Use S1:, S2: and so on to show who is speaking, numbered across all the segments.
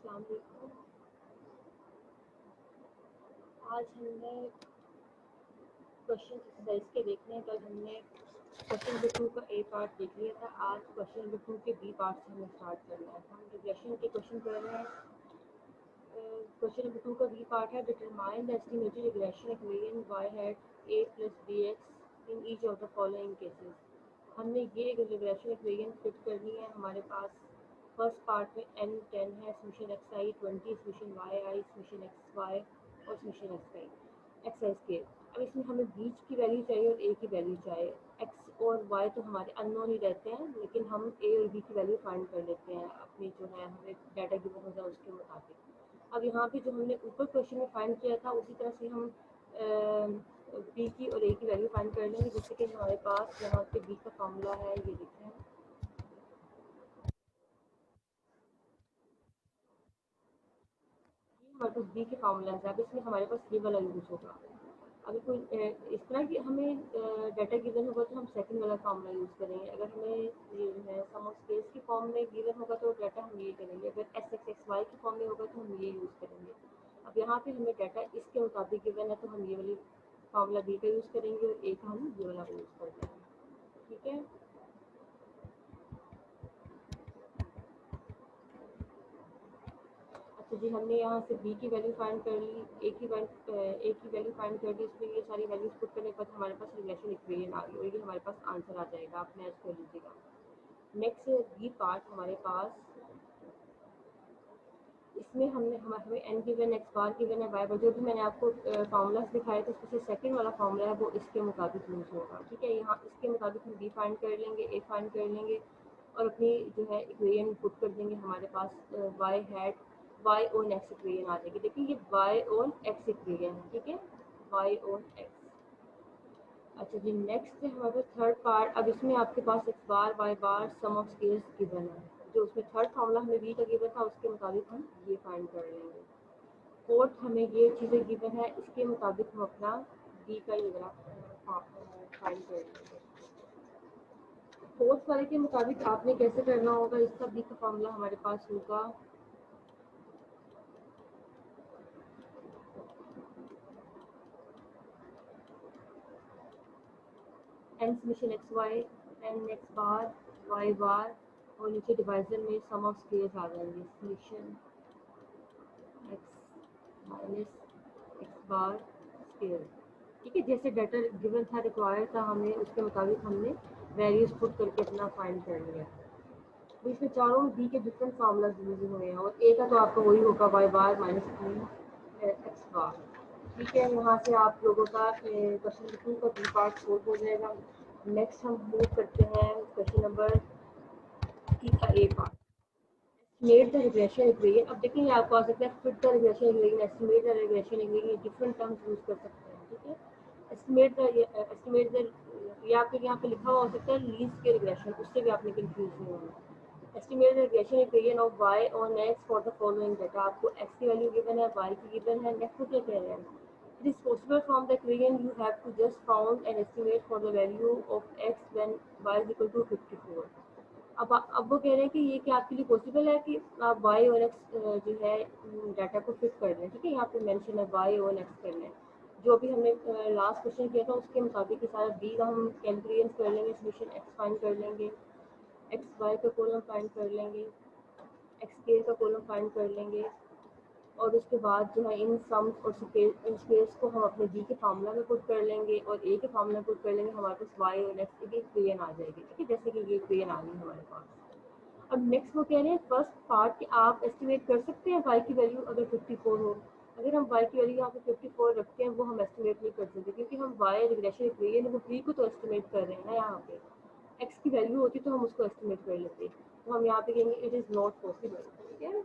S1: अस्सलाम वालेकुम। आज हमने क्वेश्चन एक्सरसाइज के देखने हैं। कल हमने क्वेश्चन नंबर 2 का ए पार्ट देख लिया था। आज क्वेश्चन नंबर 2 के बी पार्ट से हमें स्टार्ट करना है। हम रिग्रेशन के क्वेश्चन कर रहे हैं। क्वेश्चन नंबर 2 का बी पार्ट है, determine the estimated regression equation y hat a plus bx in each of the following cases. हमने ये रिग्रेशन इक्वेशन फिट करनी है। हमारे पास फर्स्ट पार्ट में n 10 है, summation xi 20, summation yi, summation xy और समीशन एक्साइज के। अब इसमें हमें बीच की वैल्यू चाहिए और ए की वैल्यू चाहिए। एक्स और वाई तो हमारे अननोन ही रहते हैं, लेकिन हम ए और बी की वैल्यू फाइंड कर लेते हैं अपनी जो है हमें डाटा गिवन होता है उसके मुताबिक। अब यहाँ पे जो हमने ऊपर क्वेश्चन में फाइंड किया था उसी तरह से हम बी की और ए की वैल्यू फाइंड कर लेंगे। जैसे कि हमारे पास यहाँ पे बी का फॉर्मूला है, ये देखें, हमारे पास बी के फार्मूला है। अब इसमें हमारे पास ये वाला यूज होगा। अगर कोई इस तरह की हमें डाटा गिवन होगा तो हम सेकंड वाला फार्मूला यूज़ करेंगे। अगर हमें ये जो है सम ऑफ स्केल्स की फॉर्म में गिवन होगा तो डाटा हम ये करेंगे। अगर एस एक्स एक्स वाई की फॉर्म में होगा तो हम ये यूज़ करेंगे। अब यहाँ पे हमें डाटा इसके मुताबिक गिवन है तो हम ये वाली फार्मूला बी का यूज़ करेंगे और ए का हम ये वाला यूज़ कर देंगे। ठीक है। अच्छा जी, हमने यहाँ से बी की वैल्यू फाइंड कर ली, ए की वैल्यू फाइंड कर ली। इसमें ये सारी वैल्यूज पुट करने के बाद हमारे पास रिलेशन इक्वेशन आ गई और ये हमारे पास आंसर आ जाएगा। आप मैच कर लीजिएगा। नेक्स्ट बी पार्ट हमारे पास, इसमें हमें n given, x bar given है, वाई बार, जो भी मैंने आपको फार्मूलाज दिखाए थे उसमें से सेकंड वाला फार्मूला है वो इसके मुताबिक यूज़ होगा। ठीक है, यहाँ इसके मुताबिक हम बी फाइंड कर लेंगे, ए फाइंड कर लेंगे और अपनी जो है इक्वेशन पुट कर देंगे। हमारे पास Y hat Y on X equation आ जाएगी। देखिए ये वाई ओन एक्स इक्वेशन है। ठीक है, वाई ओन एक्स। अच्छा जी, नेक्स्ट है हमारे पास थर्ड पार्ट। अब इसमें आपके पास X bar Y bar sum of squares given है। जो उसमें थर्ड फार्मूला हमें बी का गिवन था उसके मुताबिक हम ये फाइंड कर लेंगे। फोर्थ हमें ये चीज़ें गिवन है, इसके मुताबिक हम अपना डी का ये वाला फाइंड कर लेंगे। फोर्थ वाले के मुताबिक आपने कैसे करना होगा, इसका बी का फार्मूला हमारे पास होगा N summation X Y N X bar Y bar और नीचे डिवाइजर में सम ऑफ स्केल्स आ जाएंगे, summation X minus X bar square. ठीक है, जैसे डाटा गिवन था, रिक्वायर्ड था, हमें उसके मुताबिक हमने वैल्यूज पुट करके अपना फाइंड कर लिया। तो इसमें चारों बी के डिफरेंट फार्मूलाज यूज हुए हैं और ए का तो आपका वही होगा वाई बार माइनस थ्री एक्स बार। ठीक है, यहाँ से आप लोगों का क्वेश्चन नंबर 2 का बी पार्ट सोल्व हो जाएगा। नेक्स्ट हम मूव करते हैं क्वेश्चन नंबर 3 का A part, estimate the regression equation. अब देखेंगे आपको आ सकता है fit the regression equation, estimate the regression equation, different terms use कर सकते हैं। ठीक है, एस्टिमेट द ये आपके यहाँ पे लिखा हुआ हो सकता है लीस्ट के रिग्रेशन, उससे भी आपने कंफ्यूज नहीं होना। Estimate the regression equation of y on x for the following data. आपको x की वैल्यू गिवन है, y की गिवन है, नेक्स्ट क्या कह रहे हैं, it is possible from the equation you have to just found an estimate for the value of x when y is equal to 54। अब वो कह रहे हैं कि ये क्या आपके लिए पॉसिबल है कि आप y और x जो है डाटा को फिट कर लें। ठीक है, यहाँ पे मेंशन है y और x कर लें। जो भी हमने लास्ट क्वेश्चन किया था उसके मुताबिक सारा बी का हम कैलकुलेट कर लेंगे, समीशन एक्स फाइंड कर लेंगे, एक्स वाई का कॉलम फाइंड कर लेंगे, एक्स के का कॉलम फाइंड कर लेंगे और उसके बाद जो है इन सम्स और स्केल्स को हम अपने बी के फार्मूला में पुट कर लेंगे और ए के फार्मूला में पुट कर लेंगे। हमारे पास वाई और एक्स की इक्वेशन आ जाएगी। ठीक है, जैसे कि ये इक्वेशन आ गई हमारे पास। अब नेक्स्ट वो कह रहे हैं फर्स्ट पार्ट कि आप एस्टिमेट कर सकते हैं वाई की वैल्यू अगर 54 हो। अगर हम वाई की वैल्यू यहाँ पे 54 रखते हैं वो हम एस्टिमेट नहीं कर सकते, क्योंकि हम वाई रिग्रेशन इक्वेशन वो बी को तो एस्टिमेट कर रहे हैं ना। यहाँ पे एक्स की वैल्यू होती तो हम उसको एस्टिमेट कर लेते, तो हम यहाँ पे कहेंगे इट इज़ नॉट पॉसिबल। ठीक है,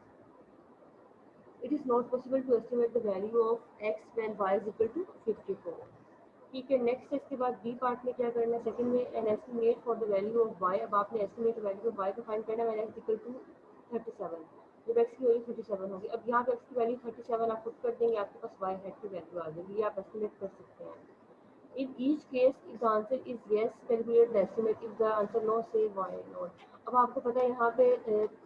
S1: it is not possible to estimate the value of x when y is equal to 54। ठीक है, नेक्स्ट इसके बाद बी पार्ट में क्या करना है, सेकंड में N estimate for the value of y। अब आपने एस्टिमेट वैल्यू ऑफ y को फाइंड करना है, x इक्वल टू 37। जब x की वैल्यू 37 होगी, अब यहाँ पे x की वैल्यू 37 आप पुट कर देंगे, आपके पास y हेड की वैल्यू आ जाएगी। ये आप एस्टिमेट कर सकते हैं। In each case, if the answer is yes, calculate the estimate. If the answer no, say why not। अब आपको पता है यहाँ पे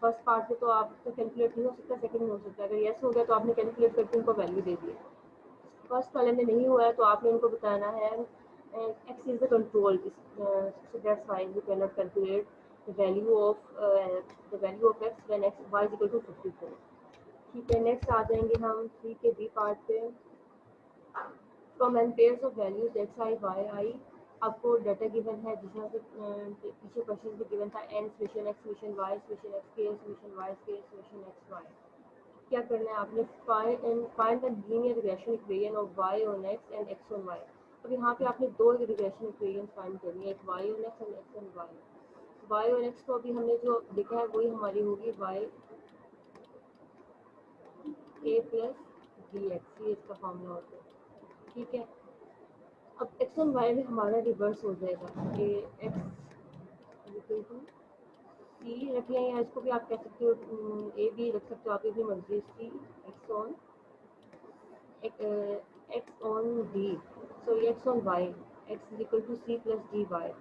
S1: फर्स्ट पार्ट में तो आपको कैलकुलेट नहीं हो सकता, सेकंड में हो सकता है। अगर येस हो गया तो आपने कैलकुलेट करके उनको वैल्यू दे दी। फर्स्ट वाले में नहीं हुआ है तो आपने उनको बताना है x is the control, so that's why we cannot calculate the value of x when x y is equal to 54। ठीक है, नेक्स्ट आ जाएंगे हम 3 के बी पार्ट पे। From N pairs of values X I Y I, आपको data given है जिस तरह से पीछे क्वेश्चन भी गिवन था, एन स्मिशन एक्स स्मिशन वाई स्मिशन एक्स के स्मिशन वाई के स्मिशन एक्स वाई। क्या करना है आपने, find the linear regression equation of y on x and x on y. अब यहाँ पे आपने दो रिग्रेशन इक्वेशन फाइंड करनी है, एक y on x and x on y. Y on x को अभी हमने जो लिखा है वही हमारी होगी y a plus d x, ये इसका फॉर्मूला होता है। ठीक है, अब एक्स ऑन वाई में हमारा रिवर्स हो जाएगा, ए एक्स इक्वल टू सी रख लें, या इसको भी आप कह सकते हो ए बी रख सकते हो, आप अपनी मर्जी। C X on X on D, so X on Y, X is equal to C plus D Y.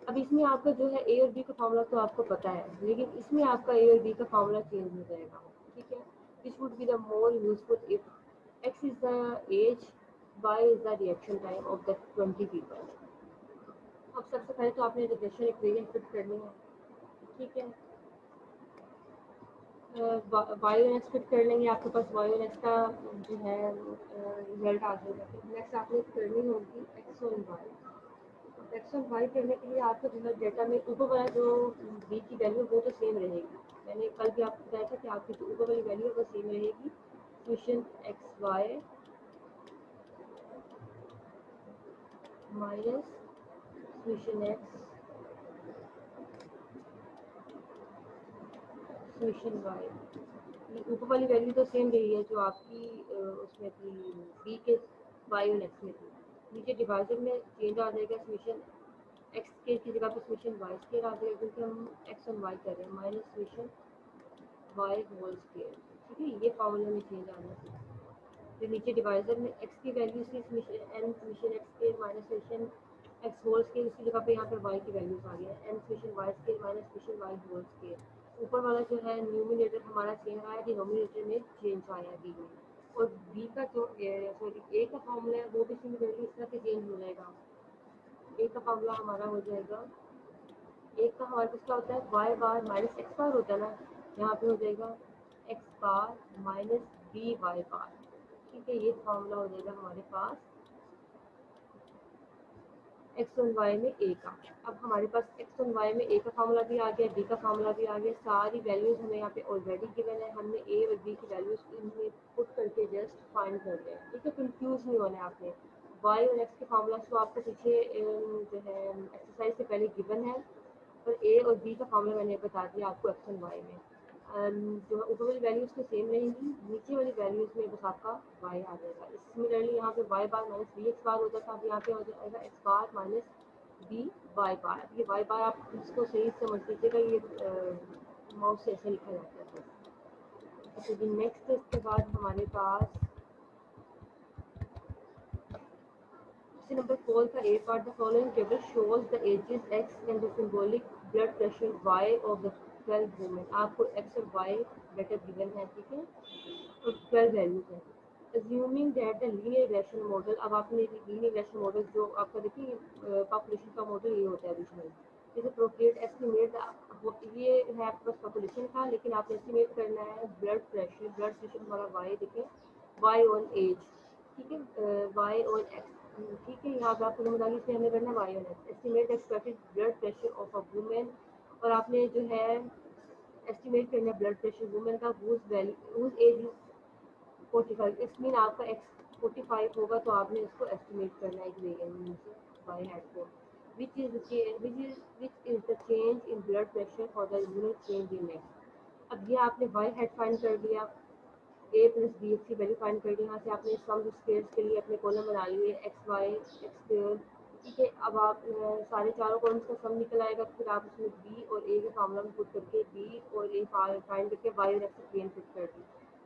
S1: अब इसमें आपका जो है ए और बी का फॉर्मूला तो आपको पता है, लेकिन इसमें आपका ए और बी का फॉर्मूला चेंज हो जाएगा। ठीक है, this would be the more useful if x is the age, y is the reaction time of the 20 people. अब सबसे पहले तो आपने रिग्रेशन इक्वेशन फिट करनी है। ठीक है, वाई एन एक्स फिट कर लेंगे, आपके पास वाई एन एक्स का जो है रिजल्ट आ जाएगा। फिर नेक्स्ट आपने करनी होगी x on Y. X on y करने के लिए आपको जो है डेटा में ऊपर वाला जो बी की वैल्यू वो तो सेम रहेगी। मैंने कल भी आपको बताया था कि आपकी जो ऊपर वाली वैल्यू है वो सेम रहेगी, function x y minus function x function y. ये ऊपर वाली वैल्यू तो सेम रही है जो आपकी उसमें थी बी के वाई और एक्स में थी। नीचे डिवाइजर में चेंज आ जाएगा, समीशन एक्स के की जगह पे समीशन वाई स्केयर आ जाएगा, क्योंकि हम एक्स और वाई कर रहे हैं, minus summation y whole square. ठीक है, ये फॉर्मूला में चेंज आ जाएगा। फिर नीचे डिवाइजर में एक्स की वैल्यू से summation n summation x square minus summation x whole square, उसकी जगह पे यहाँ पर वाई की वैल्यूज आ गई है, n summation y square minus summation y whole square. ऊपर वाला जो है न्यूमिनेटर हमारा सेम आया, डिनोमिनेटर में चेंज आया बी में। और बी का जो सॉरी ए का फॉर्मूला है वो भी सिमिलरली इस तरह से चेंज हो जाएगा। ए का फॉर्मूला हमारा हो जाएगा, एक का हमारे पास क्या होता है, वाई बार माइनस एक्स बार होता है ना, यहाँ पे हो जाएगा एक्स बार माइनस बी वाई बार। ठीक है, ये फॉर्मूला हो जाएगा हमारे पास एक्स वन वाई में ए का। अब हमारे पास एक्स वन वाई में ए का फॉर्मूला भी आ गया, बी का फॉर्मूला भी आ गया, सारी वैल्यूज हमें यहाँ पे ऑलरेडी गिवन है, हमने ए और बी की वैल्यूज इनमें पुट करके जस्ट फाइंड कर लिया। ठीक है, कंफ्यूज नहीं होना है आपने। वाई और एक्स के फॉर्मूला तो आपको पीछे जो है एक्सरसाइज से पहले गिवन है, पर ए और बी का फॉर्मूला मैंने बता दिया आपको एक्स वन वाई में। जो है ऊपर वाली वैल्यूज तो सेम रहेंगी, नीचे वाली वैल्यूज में बस आपका वाई आ जाएगा। सिमिलरली यहाँ पे वाई बार माइनस बी एक्स बार होता था, अब यहाँ पे हो जाएगा एक्स बार माइनस बी वाई बार। ये वाई बार आप इसको सही समझ लीजिएगा, ये माउस से ऐसे लिखा जाता है। अच्छा जी, नेक्स्ट इसके बाद हमारे पास नंबर 4 का A part, the following table shows the ages X and the symbolic blood pressure Y of the 12 women. आपको एक्स और वाई बेटर गिवन है। ठीक है, और 12 वैल्यूज हैं। Assuming that the linear regression model, अब आपने लीनियर रिग्रेशन मॉडल जो आपका देखिए पॉपुलेशन का मॉडल ये होता है ओरिजिनल, जैसे प्रोक्रिएट एस्टिमेट, ये है आपके पास पॉपुलेशन का, लेकिन आपने एस्टिमेट करना है ब्लड प्रेशर। ब्लड प्रेशर हमारा वाई देखें, वाई ऑन एज। ठीक है, वाई ऑन एक्स। ठीक है, यहाँ पे आपको नंबर से हमें करना है y on x. Estimate expected blood pressure of a women, और आपने जो है एस्टिमेट करना है ब्लड प्रेशर वुमेन का whose एज 45। इस मीन आपका एक्स 45 होगा तो आपने इसको एस्टिमेट करना है एक वेरिएबल से वाई हैट को, which is the change in blood pressure for the unit change in x। अब ये आपने वाई हैट फाइंड कर लिया, ए प्लस बी की वैल्यू फाइंड कर दी, यहाँ से आपने सम स्क्वायर्स के लिए अपने कॉलम बना लिए एक्स वाई एक्स स्क्वायर। ठीक है, अब आप सारे चारों कॉलम्स का सम निकल आएगा, फिर आप उसमें बी और ए के फार्मूला में पुट करके बी और ए फाइंड करके वाई और एक्स इक्वेशन फिट कर दी।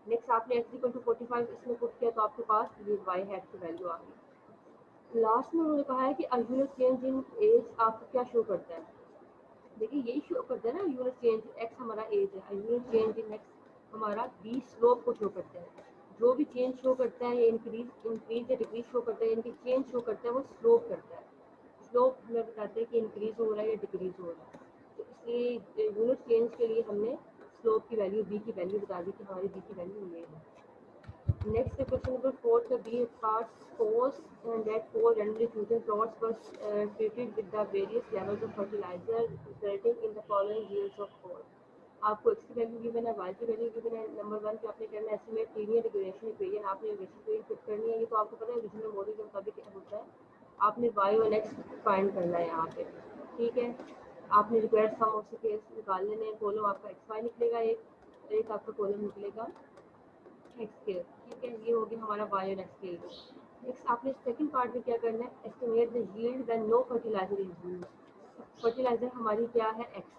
S1: नेक्स्ट आपने एक्स इक्वल टू 45 इसमें पुट किया तो आपके पास ये वाई हैट की वैल्यू आ गई। लास्ट में उन्होंने कहा है कि अल्टरनेट चेंज इन एज आपको क्या शो करता है, देखिए यही शो करता है ना यूनिट चेंज, एक्स हमारा एज है, यूनिट चेंज इन एक्स हमारा बी स्लोप को शो करता है। जो भी चेंज शो करता है, इंक्रीज या डिक्रीज शो करता है, इनकी चेंज शो करता है वो स्लोप करता है। स्लोप हमें बताते हैं कि इंक्रीज हो रहा है या डिक्रीज हो रहा है। तो इसलिए यूनिट चेंज के लिए हमने स्लोप की वैल्यू बी की वैल्यू बता दी कि हमारी बी की वैल्यू ये है। Next, question number 4, the B parts pose that 4 randomly chosen plots were treated with the various levels of fertilizer resulting in the following yields of 4. आपको x की value given है, y की value given है। Number 1 पे आपने करना है estimate linear regression equation, आपने रिग्रेशन इक्वेशन फिट करनी है। ये तो आपको पता है ओरिजिनल मॉडल के मुताबिक क्या होता है, आपने y और x फाइंड करना है यहाँ पे, ठीक है। आपने रिक्वायर्ड सम ऑफ केस निकाल लेने हैं। कॉलम आपका xy निकलेगा, एक आपका कॉलम निकलेगा एक्स स्केयर, ठीक है। ये हो गया हमारा वाई और एक्स स्केयर। नेक्स्ट आपने सेकंड पार्ट में क्या करना है, estimate the yield when no fertiliser is used. Fertiliser हमारी क्या है, एक्स।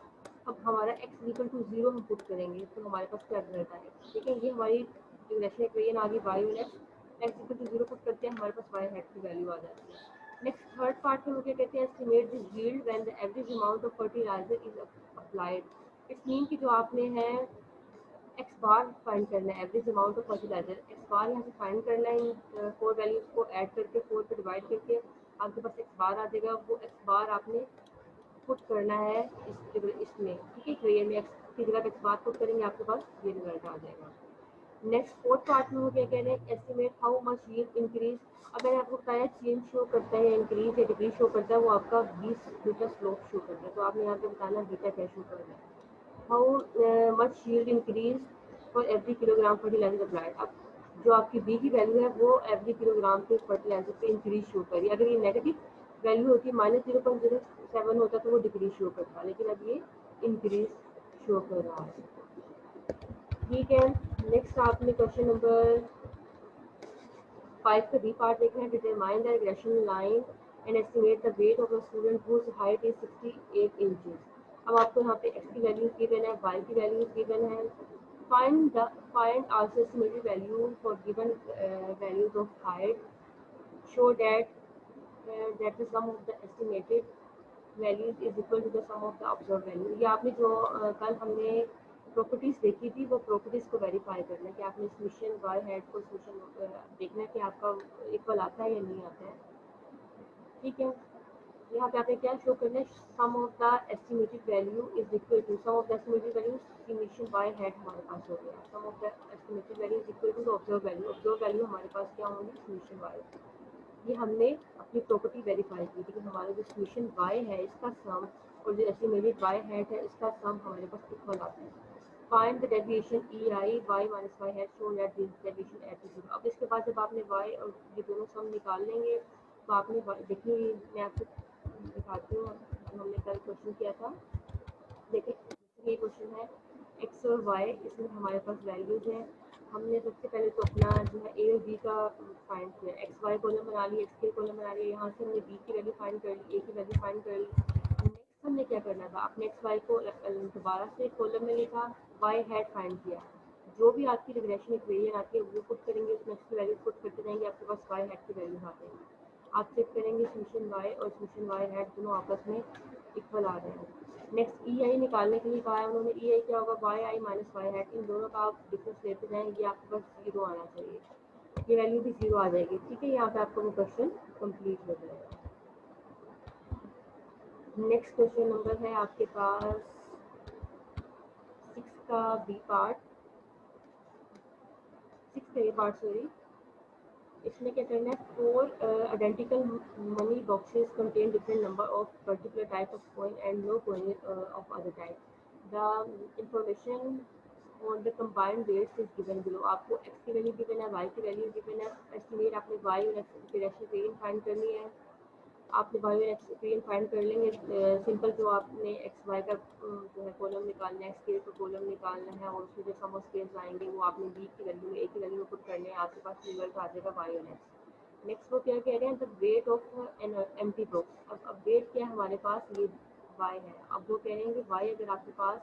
S1: अब हमारा एक्स इक्वल टू 0 हम पुट करेंगे तो हमारे पास क्या रिजल्ट आएगा, ठीक है। ये हमारी रिलेशन इक्वेशन आ गई वाई और एक्स इक्वल टू 0 पुट करते हैं, हमारे पास वाई हेड की वैल्यू आ जाती है। नेक्स्ट थर्ड पार्ट में हम क्या कहते हैं, estimate the yield when the average amount of fertiliser is applied. Its mean कि जो आपने है एक्स बार फाइंड करना है, average amount of fertiliser X bar यहाँ से फाइंड करना है। इन 4 वैल्यूज को ऐड करके 4 पे डिवाइड करके आपके पास एक्स बार आ जाएगा। वो एक्स बार आपने पुट करना है इसमें, ठीक है। इक्वेशन में एक्स की जगह एक्स बार पुट करेंगे, आपके पास ये रिजल्ट आ जाएगा। नेक्स्ट फोर्थ पार्ट में हो क्या कह रहे हैं, estimate how much yield increase. अब मैंने आपको बताया चेंज शो करता है, इंक्रीज या डिक्रीज शो करता है, वो आपका बीटा स्लोप शो करता है। तो आपने यहाँ पे बताना बीटा क्या शो कर रहा है। How much yield increase for every kilogram fertiliser applied. अब जो आपकी बी की वैल्यू है वो एवरी किलोग्राम के फर्टिलाइजर पे इंक्रीज शो करी। अगर ये नेगेटिव वैल्यू होती -0.07 होता तो वो डिक्रीज शो करता, लेकिन अब ये इंक्रीज शो कर रहा है, ठीक है। नेक्स्ट आपने क्वेश्चन नंबर 5 का बी पार्ट देखना है, determine the regression line and estimate the weight of a student whose height is 68 inches. अब आपको यहाँ पे एक्स की वैल्यूज गिवन है, वाई की वैल्यूज गिवन है। Find also estimated value for given values of height, show that the sum of the estimated values is equal to the sum of the observe value. ये आपने जो कल हमने properties देखी थी, वो प्रॉपर्टीज को वेरीफाई करना है कि आपने समीशन वाई हेड को समीशन देखना है कि आपका इक्वल आता है या नहीं आता है, ठीक है। यहाँ पे आपने क्या शो करना है, sum of the estimated value is equal to sum of the estimated value summation Y head हमारे पास हो गया। Sum of the estimated value is equal to the observe value, observe value हमारे पास क्या होंगी, समीशन वाई। ये हमने अपनी प्रॉपर्टी वेरीफाई की थी कि हमारा जो समीशन वाई है इसका सम और जो एस्टिमेटेड वाई हैट है इसका सम हमारे पास इक्वल आता है। Find the deviation e i y minus y hat show that this deviation at 0। अब इसके बाद जब आपने वाई और ये दोनों सम निकाल लेंगे तो आपने देखिए, मैं आपको दिखाती हूँ जो हमने कल क्वेश्चन किया था। देखिए ये क्वेश्चन है एक्स और वाई, इसमें हमारे पास वैल्यूज हैं। हमने सबसे पहले तो अपना जो है ए और बी का फाइंड किया, एक्स वाई कॉलम बना ली, एक्स के कॉलम बना लिया। यहाँ से हमने बी की वैल्यू फाइंड कर ली, ए की वैल्यू फाइंड कर ली। नेक्स्ट हमने क्या करना था, अपने एक्स वाई को दोबारा से कॉलम में लिखा, वाई हैड फाइंड किया। जो भी आपकी रिग्रेशन इक्वेशन आती है वो पुट करेंगे, उसमें एक्स की वैल्यू पुट करते जाएंगे, आपके पास वाई हैड की वैल्यू आ जाएगी। आप चेक करेंगे समीशन वाई और समीशन वाई हैड दोनों आपस में इक्वल आ रहे हैं। नेक्स्ट ई आई निकालने के लिए कहा है उन्होंने, ई आई क्या होगा, वाई आई माइनस वाई हैट, इन दोनों का आप डिफरेंस लेते जाएंगे, आपके पास 0 आना चाहिए, ये वैल्यू भी 0 आ जाएगी, ठीक है। यहाँ पे आपका वो क्वेश्चन कंप्लीट हो जाएगा। नेक्स्ट क्वेश्चन नंबर है आपके पास 6 का बी पार्ट, 6 का ए पार्ट सॉरी। इसमें क्या करना है, 4 identical money boxes contain different number of particular type of coin and no coin of other type. The information on the combined weights is given below. आपको x की value given है, y की value given है। Estimate आपने y और x की ratio find करनी है। आपने वाई और एक्स इक्वेशन फाइंड कर लेंगे। सिंपल जो आपने एक्स वाई का जो है कॉलम निकालना है, स्केल का कॉलम निकालना है और उसमें जो सम ऑफ स्केल्स आएंगे वो आपने बी की वैल्यू में, ए की वैल्यू में पुट करने हैं, आपके पास रिजल्ट आ जाएगा वाई और एक्स। नेक्स्ट वो क्या कह रहे हैं, the weight of an empty box. अब वेट क्या है हमारे पास, ये वाई है। अब वो कह रहे हैं कि वाई अगर आपके पास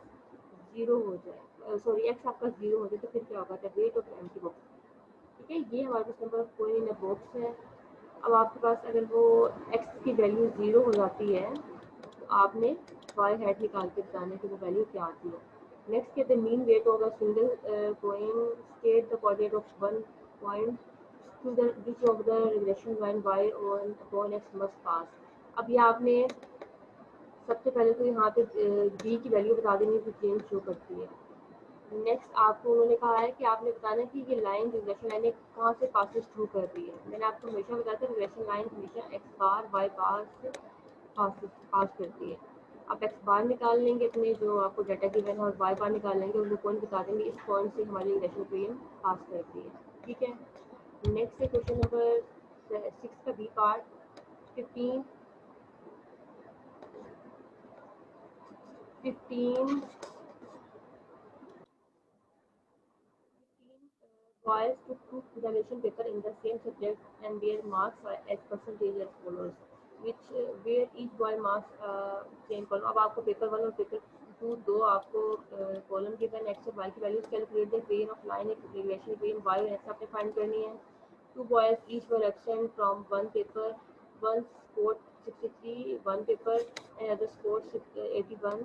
S1: 0 हो जाए, सॉरी एक्स आपका 0 हो जाए तो फिर क्या होगा, the weight of empty box, ठीक है। ये हमारे पास number of coin in a box है। अब आपके पास अगर वो एक्स की वैल्यू 0 हो जाती है तो आपने वाई हैट निकाल के बताना कि वो वैल्यू क्या आती है। नेक्स्ट के the mean weight of a single coin state the coordinate of one point to the which of the relation when y on upon x must pass. अब ये आपने सबसे पहले तो यहाँ पे बी की वैल्यू बता देनी है, चेंज शो करती है। नेक्स्ट आपको उन्होंने कहा है कि आपने बताना है कि ये लाइन रिग्रेशन लाइन कहाँ से पासिस थ्रू कर रही है। मैंने आपको हमेशा बताया था रिग्रेशन लाइन हमेशा एक्स बार वाई बार से पास करती है। आप एक्स बार निकाल लेंगे अपने जो आपको डाटा गिवन है और वाई बार निकाल लेंगे और वो पॉइंट बता देंगे इस पॉइंट से हमारी रिग्रेशन ट्रेन पास करती है। ठीक है, नेक्स्ट है क्वेश्चन नंबर 6 का B part. 15 boys took two examination paper in the same subject and their marks were as percentage as follows, which where each boy marks same column। अब आपको paper 1 और paper 2 दो आपको column given x और Y की values calculate the train of line एक relation train Y और x आपने फाइंड करनी है। Two boys each were absent from one paper. One scored 63 one paper and other scored 81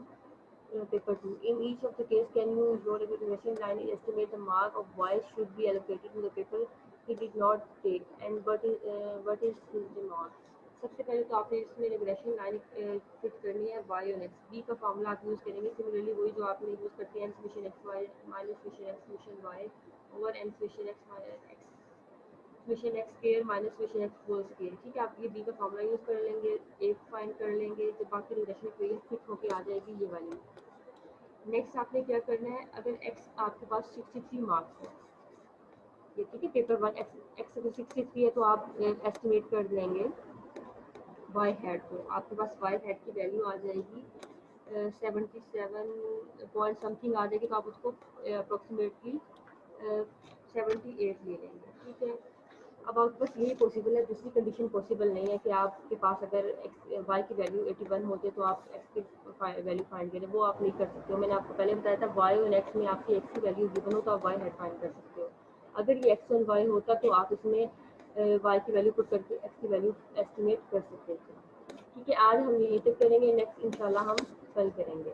S1: paper 2. In each of the case, can you draw a regression line and estimate the mark of boys should be allocated to the paper he did not take and what is his mark? सबसे पहले तो आपने इसमें regression line fit करनी है y और x. B का formula आप यूज़ करेंगे सिमिलरली वही जो आपने यूज़ करते हैं n summation x y minus summation x summation y over n summation x minus x summation x square minus summation x whole square. ठीक है, आप ये बी का फॉर्मूला यूज़ कर लेंगे, एक फाइंड कर लेंगे, जब बाकी रिग्रेशन इक्वेशन फिट होके आ जाएगी ये वाली। नेक्स्ट आपने क्या करना है, अगर एक्स आपके पास 63 मार्क्स है ये, ठीक है, पेपर 1 एक्स अगर 63 है तो आप एस्टिमेट कर लेंगे वाई हेड को। आपके पास वाई हेड की वैल्यू आ जाएगी 77 पॉइंट समथिंग आ जाएगी, तो आप उसको अप्रोक्सीमेटली 78 ले लेंगे। ठीक है, अब आपके पास यही पॉसिबल है, दूसरी कंडीशन पॉसिबल नहीं है कि आपके पास अगर एक्स वाई की वैल्यू 81 होती है तो आप एक्स की वैल्यू फाइंड करें, वो आप नहीं कर सकते हो। मैंने आपको पहले बताया था वाई और एक्स में आपकी एक्स की वैल्यू गिवन हो तो आप वाई हेड फाइंड कर सकते हो। अगर ये एक्स और वाई होता तो आप इसमें वाई की वैल्यू पुट करके एक्स की वैल्यू एस्टिमेट कर सकते थे। ठीक है, आज हम यही तक करेंगे, नेक्स्ट इंशाल्लाह हम कल करेंगे।